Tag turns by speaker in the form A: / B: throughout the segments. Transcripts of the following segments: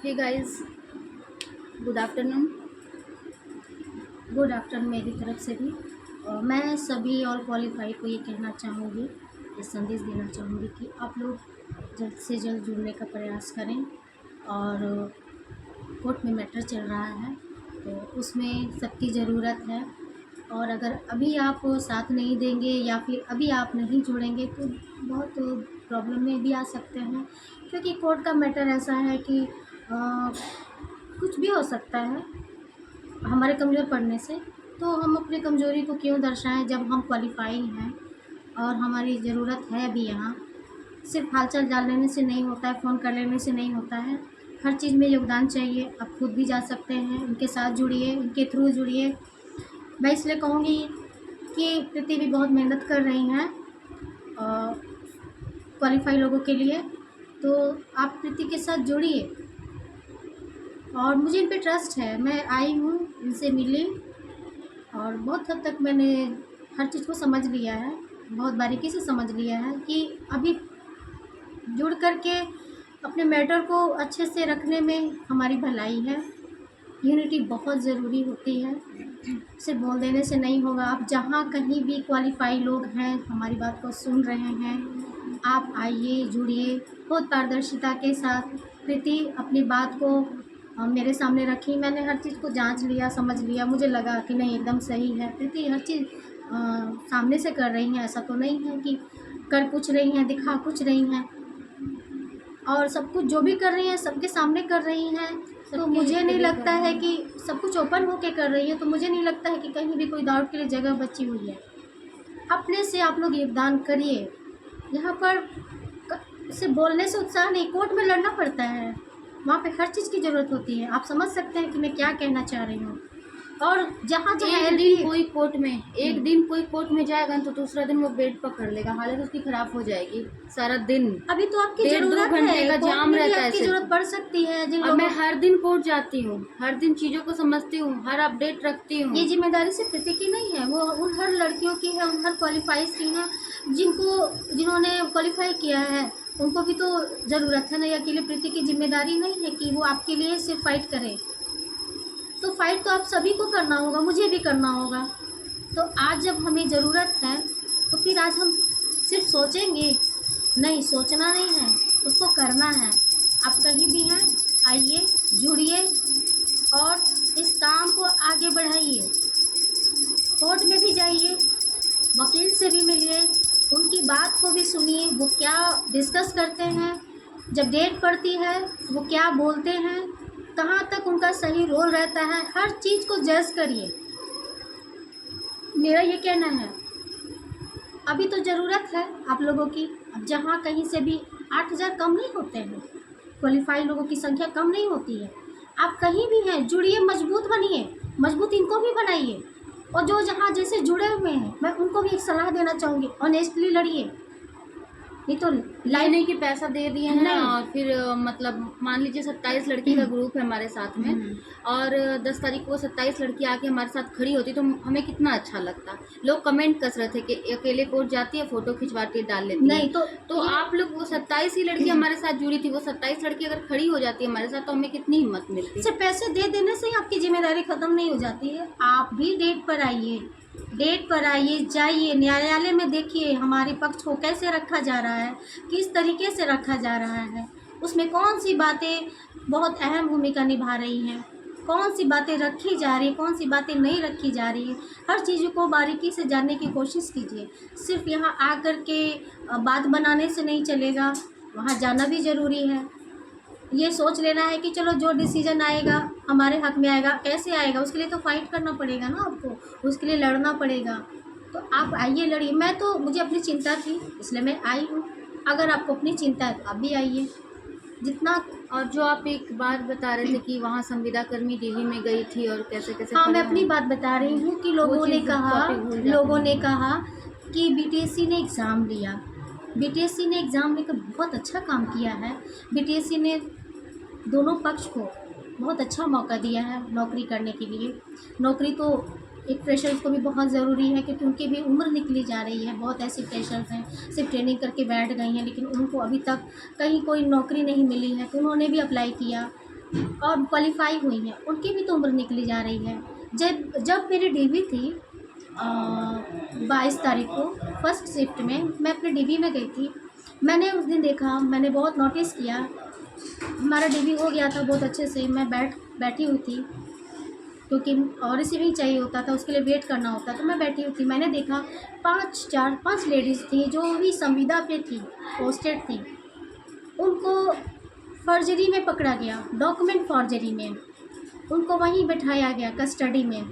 A: Okay guys, good afternoon.
B: Good afternoon मेरी तरफ से भी। मैं सभी और क्वालिफाई को ये कहना चाहूँगी, ये संदेश देना चाहूँगी कि आप लोग जल्द से जल्द जुड़ने का प्रयास करें। और कोर्ट में मैटर चल रहा है तो उसमें सबकी ज़रूरत है। और अगर अभी आप साथ नहीं देंगे या फिर अभी आप नहीं जुड़ेंगे तो बहुत प्रॉब्लम में भी आ सकते हैं, क्योंकि कोर्ट का मैटर ऐसा है कि कुछ भी हो सकता है हमारे कमज़ोर पड़ने से। तो हम अपनी कमज़ोरी को क्यों दर्शाएं जब हम क्वालिफाई हैं और हमारी ज़रूरत है भी यहाँ। सिर्फ हालचाल डाल लेने से नहीं होता है, फ़ोन कर लेने से नहीं होता है, हर चीज़ में योगदान चाहिए। आप खुद भी जा सकते हैं, उनके साथ जुड़िए, उनके थ्रू जुड़िए। मैं इसलिए कहूँगी कि प्रीति भी बहुत मेहनत कर रही हैं क्वालिफाई लोगों के लिए, तो आप प्रीति के साथ जुड़िए। और मुझे इन पे ट्रस्ट है, मैं आई हूँ, इनसे मिली और बहुत हद तक मैंने हर चीज़ को समझ लिया है, बहुत बारीकी से समझ लिया है कि अभी जुड़ कर के अपने मैटर को अच्छे से रखने में हमारी भलाई है। यूनिटी बहुत ज़रूरी होती है, सिर्फ बोल देने से नहीं होगा। आप जहाँ कहीं भी क्वालिफाई लोग हैं, हमारी बात को सुन रहे हैं, आप आइए, जुड़िए बहुत पारदर्शिता के साथ। प्रीति अपनी बात को मेरे सामने रखी, मैंने हर चीज़ को जांच लिया, समझ लिया, मुझे लगा कि नहीं एकदम सही है। प्रीति हर चीज़ सामने से कर रही हैं, ऐसा तो नहीं है कि कर कुछ रही हैं, दिखा कुछ रही हैं, और सब कुछ जो भी कर रही हैं सबके सामने कर रही हैं। तो मुझे नहीं लगता है कि सब कुछ ओपन होके कर रही है, तो मुझे नहीं लगता है कि कहीं भी कोई डाउट के लिए जगह बची हुई है। अपने से आप लोग योगदान करिए। यहाँ पर सिर्फ बोलने से उत्साह नहीं, कोर्ट में लड़ना पड़ता है, वहाँ पे हर चीज़ की ज़रूरत होती है। आप समझ सकते हैं कि मैं क्या कहना चाह रही हूँ। और जहाँ जहाँ
A: एक दिन कोई कोर्ट में जाएगा तो दूसरा दिन वो बेड पकड़ लेगा, हालत उसकी खराब हो जाएगी। सारा दिन
B: अभी तो आपकी
A: 1.5-2
B: ज़रूरत
A: घंटे
B: है,
A: का
B: कोर्ट
A: जाम
B: में भी
A: रहता है
B: आपकी
A: सिर्फ।
B: ज़रूरत पड़ सकती है जिन
A: और
B: लोगों।
A: मैं हर दिन कोर्ट जाती हूँ, हर दिन चीज़ों को समझती हूँ, हर अपडेट रखती हूँ।
B: ये जिम्मेदारी सिर्फ प्रीति की नहीं है, वो उन हर लड़कियों की है, उन हर क्वालिफाइज की है जिन्होंने क्वालिफाई किया है। उनको भी तो ज़रूरत है ना। ये अकेले प्रीति की जिम्मेदारी नहीं है कि वो आपके लिए सिर्फ फाइट करे। तो फाइट तो आप सभी को करना होगा, मुझे भी करना होगा। तो आज जब हमें ज़रूरत है तो फिर आज हम सिर्फ सोचेंगे नहीं, सोचना नहीं है, उसको करना है। आप कहीं भी हैं, आइए, जुड़िए और इस काम को आगे बढ़ाइए। कोर्ट में भी जाइए, वकील से भी मिलिए, उनकी बात को भी सुनिए, वो क्या डिस्कस करते हैं, जब डेट पड़ती है वो क्या बोलते हैं, कहाँ तक उनका सही रोल रहता है, हर चीज़ को जज करिए। मेरा ये कहना है। अभी तो ज़रूरत है आप लोगों की। अब जहाँ कहीं से भी 8,000 कम नहीं होते हैं, क्वालिफाई लोगों की संख्या कम नहीं होती है। आप कहीं भी हैं, जुड़िए, मजबूत बनिए, मजबूत इनको भी बनाइए। और जो जहाँ जैसे जुड़े हुए हैं, मैं उनको भी एक सलाह देना चाहूँगी, ऑनेस्टली लड़िए, नहीं तो
A: लाइन नहीं कि पैसा दे दिए हैं
B: नहीं।
A: और फिर मतलब मान लीजिए 27 लड़की का ग्रुप है हमारे साथ में, और 10 तारीख को 27 लड़की आके हमारे साथ खड़ी होती तो हमें कितना अच्छा लगता। लोग कमेंट कस रहे थे कि अकेले कोर्ट जाती है, फोटो खिंचवाती है, डाल लेती
B: नहीं
A: है।
B: तो
A: आप लोग, वो 27 ही लड़की हमारे साथ जुड़ी थी, वो 27 लड़की अगर खड़ी हो जाती है हमारे साथ तो हमें कितनी हिम्मत मिलती।
B: सिर्फ पैसे दे देने से ही आपकी जिम्मेदारी ख़त्म नहीं हो जाती है। आप भी डेट पर आइए, डेट पर आइए, जाइए, न्यायालय में देखिए हमारे पक्ष को कैसे रखा जा रहा है, किस तरीके से रखा जा रहा है, उसमें कौन सी बातें बहुत अहम भूमिका निभा रही हैं, कौन सी बातें रखी जा रही है, कौन सी बातें नहीं रखी जा रही है। हर चीज़ों को बारीकी से जानने की कोशिश कीजिए। सिर्फ यहाँ आकर के बात बनाने से नहीं चलेगा, वहाँ जाना भी ज़रूरी है। ये सोच लेना है कि चलो जो डिसीजन आएगा हमारे हक में आएगा, कैसे आएगा, उसके लिए तो फाइट करना पड़ेगा ना आपको, उसके लिए लड़ना पड़ेगा। तो आप आइए, लड़िए। मुझे अपनी चिंता थी इसलिए मैं आई हूँ। अगर आपको अपनी चिंता है तो आप भी आइए जितना।
A: और जो आप एक बात बता रहे थे कि वहाँ संविदा कर्मी दिल्ली में गई थी और कैसे कैसे।
B: हाँ, मैं अपनी बात बता रही हूँ कि लोगों ने कहा कि बीटीएससी ने एग्ज़ाम लिया, बीटीएससी ने एग्ज़ाम लेकर बहुत अच्छा काम किया है। बीटीएससी ने दोनों पक्ष को बहुत अच्छा मौका दिया है नौकरी करने के लिए। नौकरी तो एक फ्रेशर्स को भी बहुत ज़रूरी है, क्योंकि उनकी भी उम्र निकली जा रही है। बहुत ऐसे फ्रेशर्स हैं सिर्फ ट्रेनिंग करके बैठ गई हैं, लेकिन उनको अभी तक कहीं कोई नौकरी नहीं मिली है, तो उन्होंने भी अप्लाई किया। और क्वालिफाई हुई हैं, उनकी भी तो उम्र निकली जा रही है। जब जब मेरी डीवी थी 22 तारीख को फर्स्ट शिफ्ट में मैं अपने डीवी में गई थी। मैंने उस दिन देखा, मैंने बहुत नोटिस किया, हमारा डीवी हो गया था बहुत अच्छे से। मैं बैठी हुई थी क्योंकि और रिसीविंग चाहिए होता था, उसके लिए वेट करना होता, तो मैं बैठी हुई थी। मैंने देखा 5 लेडीज़ थी जो भी संविदा पे थी, पोस्टेड थी, उनको फर्जरी में पकड़ा गया, डॉक्यूमेंट फॉर्जरी में उनको वहीं बैठाया गया कस्टडी में।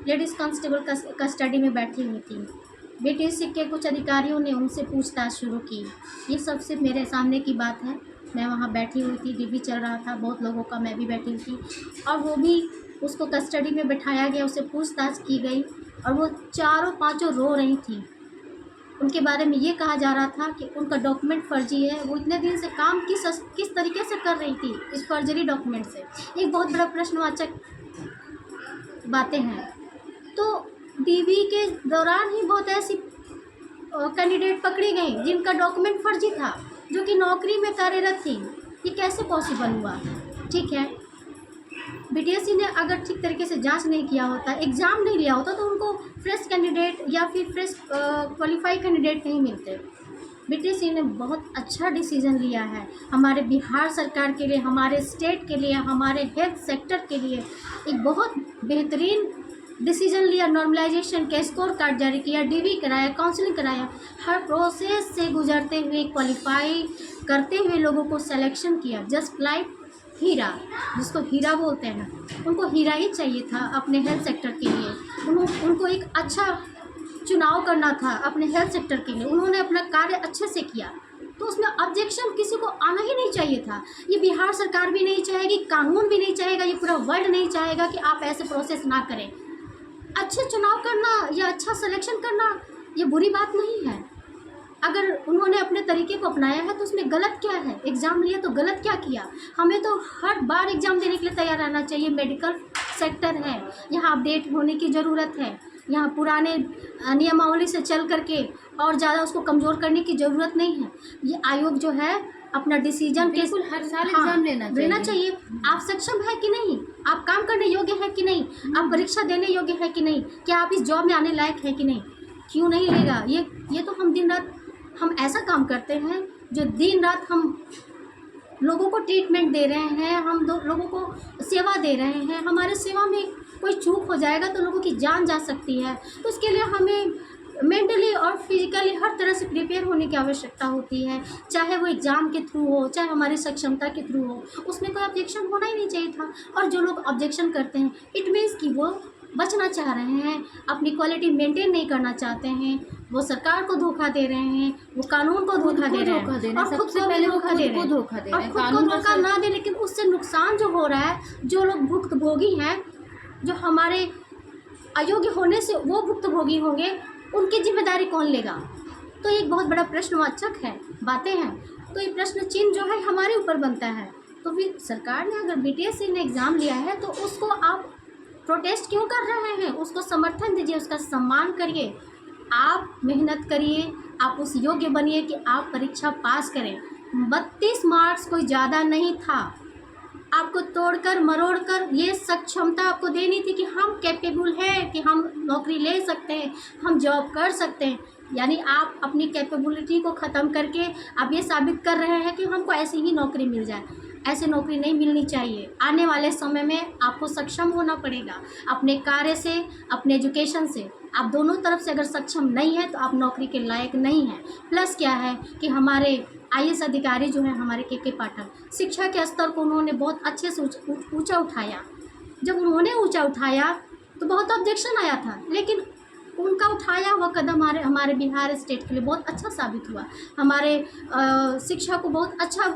B: लेडीज़ कांस्टेबल कस्टडी में बैठी हुई थी। बीटीसी के कुछ अधिकारियों ने उनसे पूछताछ शुरू की। ये सबसे मेरे सामने की बात है। मैं वहाँ बैठी हुई थी, टीवी चल रहा था, बहुत लोगों का, मैं भी बैठी हुई थी, और वो भी उसको कस्टडी में बैठाया गया, उससे पूछताछ की गई और वो चारों पांचों रो रही थी। उनके बारे में ये कहा जा रहा था कि उनका डॉक्यूमेंट फर्जी है, वो इतने दिन से काम किस तरीके से कर रही थी इस फर्जरी डॉक्यूमेंट से। एक बहुत बड़ा प्रश्नवाचक बातें हैं। तो डीवी के दौरान ही बहुत ऐसी कैंडिडेट पकड़ी गई जिनका डॉक्यूमेंट फर्जी था, जो कि नौकरी में कार्यरत थी। ये कैसे पॉसिबल हुआ? ठीक है, बीटीएससी ने अगर ठीक तरीके से जांच नहीं किया होता, एग्ज़ाम नहीं लिया होता, तो उनको फ्रेश कैंडिडेट या फिर फ्रेश क्वालिफाइड कैंडिडेट नहीं मिलते। बीटीएससी ने बहुत अच्छा डिसीजन लिया है हमारे बिहार सरकार के लिए, हमारे स्टेट के लिए, हमारे हेल्थ सेक्टर के लिए एक बहुत बेहतरीन डिसीजन लिया। नॉर्मलाइजेशन के स्कोर कार्ड जारी किया, डीवी कराया, काउंसलिंग कराया, हर प्रोसेस से गुजरते हुए क्वालिफाई करते हुए लोगों को सिलेक्शन किया। जस्ट लाइक हीरा, जिसको हीरा बोलते हैं, उनको हीरा ही चाहिए था अपने हेल्थ सेक्टर के लिए। उनको एक अच्छा चुनाव करना था अपने हेल्थ सेक्टर के लिए। उन्होंने अपना कार्य अच्छे से किया, तो उसमें ऑब्जेक्शन किसी को आना ही नहीं चाहिए था। ये बिहार सरकार भी नहीं चाहेगी, कानून भी नहीं चाहेगा, ये पूरा वर्ल्ड नहीं चाहेगा कि आप ऐसे प्रोसेस ना करें। अच्छे चुनाव करना या अच्छा सिलेक्शन करना ये बुरी बात नहीं है। अगर उन्होंने अपने तरीके को अपनाया है तो उसमें गलत क्या है? एग्ज़ाम लिया तो गलत क्या किया? हमें तो हर बार एग्ज़ाम देने के लिए तैयार रहना चाहिए। मेडिकल सेक्टर है, यहाँ अपडेट होने की ज़रूरत है। यहाँ पुराने नियमावली से चल करके और ज़्यादा उसको कमज़ोर करने की ज़रूरत नहीं है। ये आयोग जो है अपना डिसीजन
A: बिल्कुल हर साल एग्जाम लेना
B: चाहिए। आप सक्षम है कि नहीं, आप काम करने योग्य है कि नहीं, आप परीक्षा देने योग्य है कि नहीं, क्या आप इस जॉब में आने लायक है कि नहीं? क्यों नहीं लेगा? ये तो हम दिन रात हम ऐसा काम करते हैं जो दिन रात हम लोगों को ट्रीटमेंट दे रहे हैं, हम लोगों को सेवा दे रहे हैं। हमारे सेवा में कोई चूक हो जाएगा तो लोगों की जान जा सकती है। तो उसके लिए हमें मेंटली और फिजिकली हर तरह से प्रिपेयर होने की आवश्यकता होती है, चाहे वो एग्ज़ाम के थ्रू हो, चाहे हमारी सक्षमता के थ्रू हो। उसमें कोई ऑब्जेक्शन होना ही नहीं चाहिए था। और जो लोग ऑब्जेक्शन करते हैं, इट मीन्स कि वो बचना चाह रहे हैं, अपनी क्वालिटी मेंटेन नहीं करना चाहते हैं, वो सरकार को धोखा दे रहे हैं, वो कानून को धोखा दे रहे हैं, और खुद को भी धोखा दे रहे हैं। और खुद को धोखा ना दे, लेकिन उससे नुकसान जो हो रहा है, जो लोग भुक्तभोगी हैं, जो हमारे अयोग्य होने से वो भुक्तभोगी होंगे, उनकी जिम्मेदारी कौन लेगा? तो एक बहुत बड़ा प्रश्नवाचक है, बातें हैं। तो ये प्रश्न चिन्ह जो है हमारे ऊपर बनता है। तो फिर सरकार ने अगर बीटीएससी ने एग्ज़ाम लिया है तो उसको आप प्रोटेस्ट क्यों कर रहे हैं? उसको समर्थन दीजिए, उसका सम्मान करिए, आप मेहनत करिए, आप उस योग्य बनिए कि आप परीक्षा पास करें। 32 मार्क्स कोई ज़्यादा नहीं था। आपको तोड़कर मरोड़कर ये सक्षमता आपको देनी थी कि हम कैपेबल हैं, कि हम नौकरी ले सकते हैं, हम जॉब कर सकते हैं। यानी आप अपनी कैपेबिलिटी को ख़त्म करके आप ये साबित कर रहे हैं कि हमको ऐसी ही नौकरी मिल जाए। ऐसे नौकरी नहीं मिलनी चाहिए। आने वाले समय में आपको सक्षम होना पड़ेगा, अपने कार्य से, अपने एजुकेशन से। आप दोनों तरफ से अगर सक्षम नहीं है तो आप नौकरी के लायक नहीं हैं। प्लस क्या है कि हमारे आईएएस अधिकारी जो हैं, हमारे के पाठक, शिक्षा के स्तर को उन्होंने बहुत अच्छे से ऊंचा उठाया। जब उन्होंने ऊंचा उठाया तो बहुत ऑब्जेक्शन आया था, लेकिन उनका उठाया हुआ कदम हमारे बिहार स्टेट के लिए बहुत अच्छा साबित हुआ। हमारे शिक्षा को बहुत अच्छा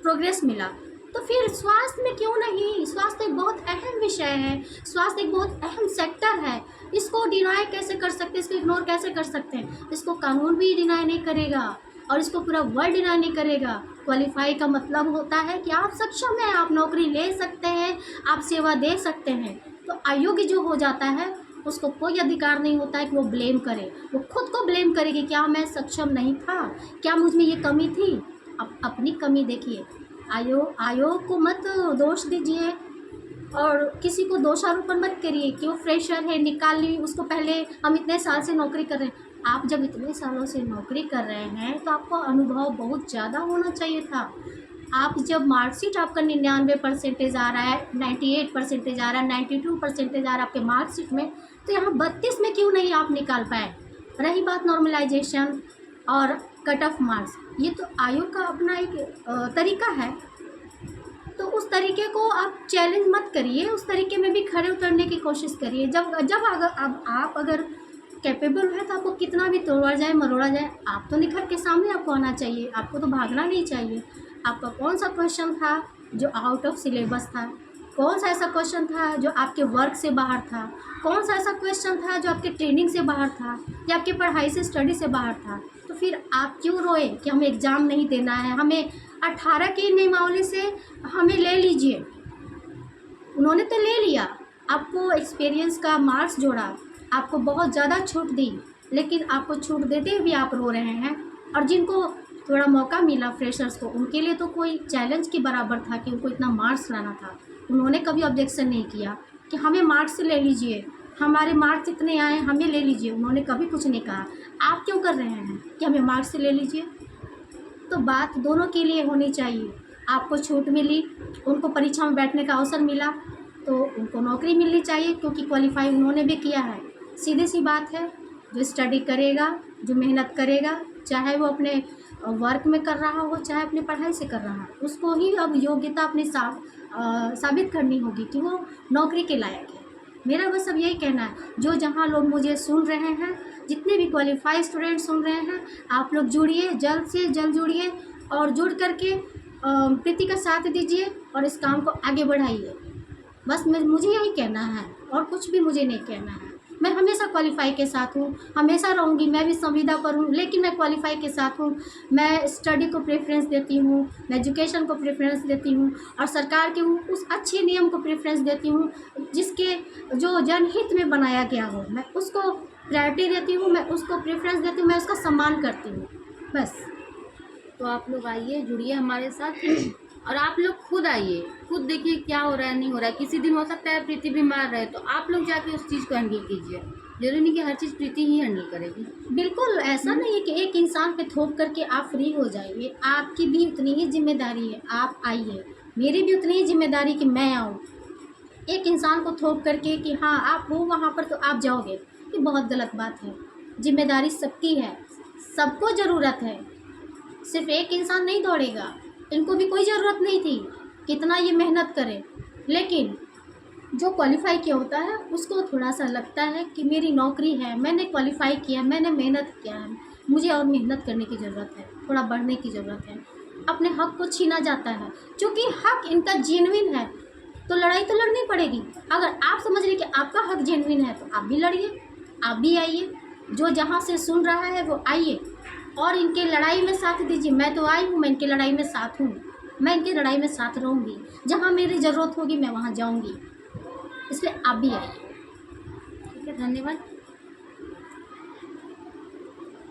B: प्रोग्रेस मिला। तो फिर स्वास्थ्य में क्यों नहीं? स्वास्थ्य एक बहुत अहम विषय है, स्वास्थ्य एक बहुत अहम सेक्टर है। इसको डिनाई कैसे कर सकते हैं, इसको इग्नोर कैसे कर सकते हैं? इसको कानून भी डिनाई नहीं करेगा और इसको पूरा वर्ल्ड डिनाई नहीं करेगा। क्वालिफाई का मतलब होता है कि आप सक्षम हैं, आप नौकरी ले सकते हैं, आप सेवा दे सकते हैं। तो अयोग्य जो हो जाता है उसको कोई अधिकार नहीं होता है कि वो ब्लेम करे। वो खुद को ब्लेम करेगी, क्या मैं सक्षम नहीं था, क्या मुझ में ये कमी थी? अब अपनी कमी देखिए, आयोग को मत दोष दीजिए और किसी को दोषारोपण मत करिए कि वो फ्रेशर है, निकाल ली उसको, पहले हम इतने साल से नौकरी कर रहे हैं। आप जब इतने सालों से नौकरी कर रहे हैं तो आपको अनुभव बहुत ज़्यादा होना चाहिए था। आप जब मार्कशीट आपका 99% आ रहा है, 98% आ रहा है, 92% आ रहा है आपके मार्कशीट में, तो यहाँ 32 में क्यों नहीं आप निकाल पाए? रही बात नॉर्मलाइजेशन और कट ऑफ मार्क्स, ये तो आयोग का अपना एक तरीका है, तो उस तरीके को आप चैलेंज मत करिए, उस तरीके में भी खड़े उतरने की कोशिश करिए। जब जब अगर अब आप अगर कैपेबल है तो आपको कितना भी तोड़ा जाए मरोड़ा जाए, आप तो निखर के सामने आपको आना चाहिए, आपको तो भागना नहीं चाहिए। आपका कौन सा क्वेश्चन था जो आउट ऑफ सिलेबस था? कौन सा ऐसा क्वेश्चन था जो आपके वर्क से बाहर था? कौन सा ऐसा क्वेश्चन था जो आपके ट्रेनिंग से बाहर था या आपके पढ़ाई से, स्टडी से बाहर था? तो फिर आप क्यों रोए कि हमें एग्ज़ाम नहीं देना है? हमें 18 की नियमावली से हमें ले लीजिए, उन्होंने तो ले लिया, आपको एक्सपीरियंस का मार्क्स जोड़ा, आपको बहुत ज़्यादा छूट दी, लेकिन आपको छूट देते हुए भी आप रो रहे हैं। और जिनको थोड़ा मौका मिला फ्रेशर्स को, उनके लिए तो कोई चैलेंज के बराबर था कि उनको इतना मार्क्स लाना था। उन्होंने कभी ऑब्जेक्शन नहीं किया कि हमें मार्क्स ले लीजिए, हमारे मार्क्स इतने आए हमें ले लीजिए, उन्होंने कभी कुछ नहीं कहा। आप क्यों कर रहे हैं कि हमें मार्क्स ले लीजिए? तो बात दोनों के लिए होनी चाहिए। आपको छूट मिली, उनको परीक्षा में बैठने का अवसर मिला, तो उनको नौकरी मिलनी चाहिए क्योंकि क्वालिफाई उन्होंने भी किया है। सीधी सी बात है, जो स्टडी करेगा, जो मेहनत करेगा, चाहे वो अपने वर्क में कर रहा हो चाहे अपनी पढ़ाई से कर रहा हो, उसको ही अब योग्यता अपनी साबित करनी होगी कि वो नौकरी के लायक है। मेरा बस अब यही कहना है, जो जहाँ लोग मुझे सुन रहे हैं, जितने भी क्वालिफाइड स्टूडेंट सुन रहे हैं, आप लोग जुड़िए, जल्द से जल्द जुड़िए और जुड़ करके प्रीति का साथ दीजिए और इस काम को आगे बढ़ाइए। बस मुझे यही कहना है और कुछ भी मुझे नहीं कहना है। मैं हमेशा क्वालिफाई के साथ हूँ, हमेशा रहूँगी। मैं भी संविदा पर हूँ लेकिन मैं क्वालिफाई के साथ हूँ। मैं स्टडी को प्रेफरेंस देती हूँ, मैं एजुकेशन को प्रेफरेंस देती हूँ और सरकार के उस अच्छे नियम को प्रेफरेंस देती हूँ जिसके जो जनहित में बनाया गया हो, मैं उसको प्रायोरिटी देती हूँ, मैं उसको प्रेफरेंस देती हूँ, मैं उसका सम्मान करती हूँ। बस।
A: तो आप लोग आइए, जुड़िए हमारे साथ और आप लोग खुद आइए, खुद देखिए क्या हो रहा है नहीं हो रहा है। किसी दिन हो सकता है प्रीति बीमार रहे तो आप लोग जाके उस चीज़ को हैंडल कीजिए। जरूरी नहीं कि हर चीज़ प्रीति ही हैंडल करेगी।
B: बिल्कुल ऐसा नहीं है कि एक इंसान पे थोप करके आप फ्री हो जाइए, आपकी भी उतनी ही जिम्मेदारी है। आप आइए, मेरी भी उतनी ही जिम्मेदारी कि मैं आऊँ। एक इंसान को थोप करके कि हाँ आप हो वहाँ पर तो आप जाओगे, ये बहुत गलत बात है। जिम्मेदारी सबकी है, सबको ज़रूरत है, सिर्फ एक इंसान नहीं दौड़ेगा। इनको भी कोई ज़रूरत नहीं थी कितना ये मेहनत करें, लेकिन जो क्वालिफ़ाई किया होता है उसको थोड़ा सा लगता है कि मेरी नौकरी है, मैंने क्वालिफ़ाई किया, मैंने मेहनत किया है, मुझे और मेहनत करने की ज़रूरत है, थोड़ा बढ़ने की ज़रूरत है। अपने हक़ को छीना जाता है, क्योंकि हक़ इनका जेन्युइन है तो लड़ाई तो लड़नी पड़ेगी। अगर आप समझ रहे कि आपका हक़ जेन्युइन है तो आप भी लड़िए, आप भी आइए। जो जहाँ से सुन रहा है वो आइए और इनके लड़ाई में साथ दीजिए। मैं तो आई हूँ, मैं इनकी लड़ाई में साथ हूँ, मैं इनकी लड़ाई में साथ रहूँगी। जहाँ मेरी ज़रूरत होगी मैं वहाँ जाऊँगी, इसलिए आप भी आइए।
A: ठीक है, धन्यवाद।